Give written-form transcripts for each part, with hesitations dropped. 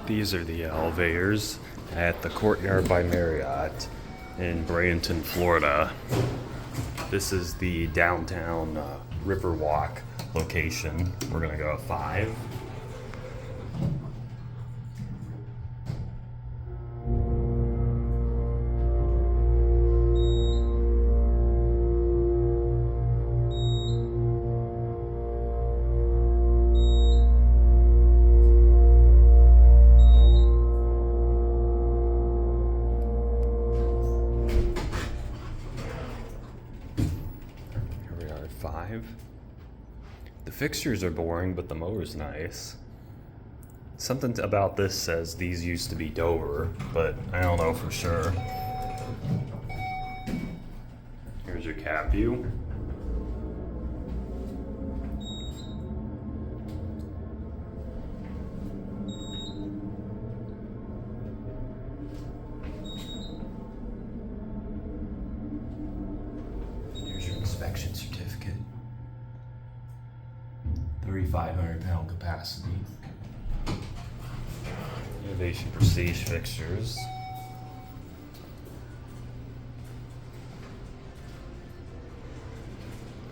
These are the elevators at the Courtyard by Marriott in Bradenton, Florida. This is the downtown Riverwalk location. We're gonna go at 5. Here we are at 5. The fixtures are boring, but the motor's nice. Something about this says these used to be Dover, but I don't know for sure. Here's your cab view. Here's your inspection certificate. 3,500 pound capacity. Innovation Prestige fixtures.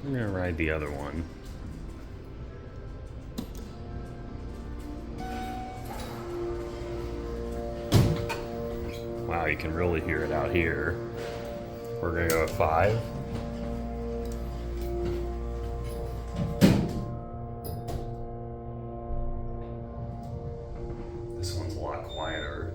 I'm gonna ride the other one. Wow, you can really hear it out here. We're gonna go at 5. This one's a lot quieter.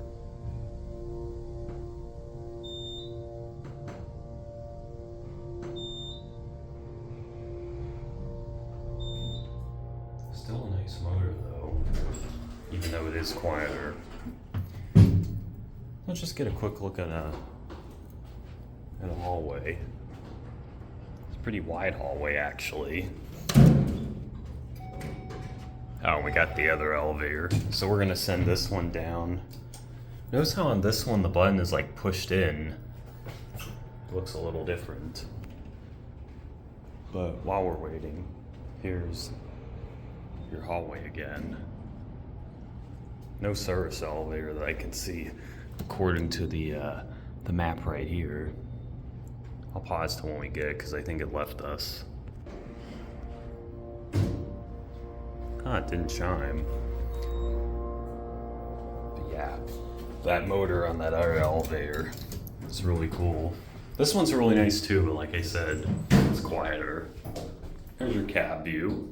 Still a nice motor though, even though it is quieter. Let's just get a quick look at a hallway. It's a pretty wide hallway actually. Oh, we got the other elevator. So we're gonna send this one down. Notice how on this one the button is like pushed in. It looks a little different. But while we're waiting, here's your hallway again. No service elevator that I can see according to the map right here. I'll pause to when we get it because I think it left us. Ah, it didn't chime. But yeah, that motor on that other elevator is really cool. This one's really nice too, but like I said, it's quieter. Here's your cab view.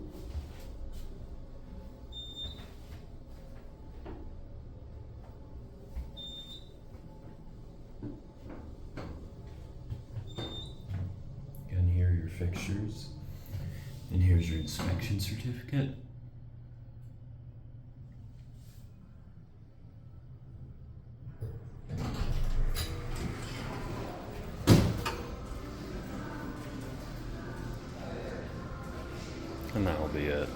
Again, here are your fixtures. And here's your inspection certificate. And that'll be it.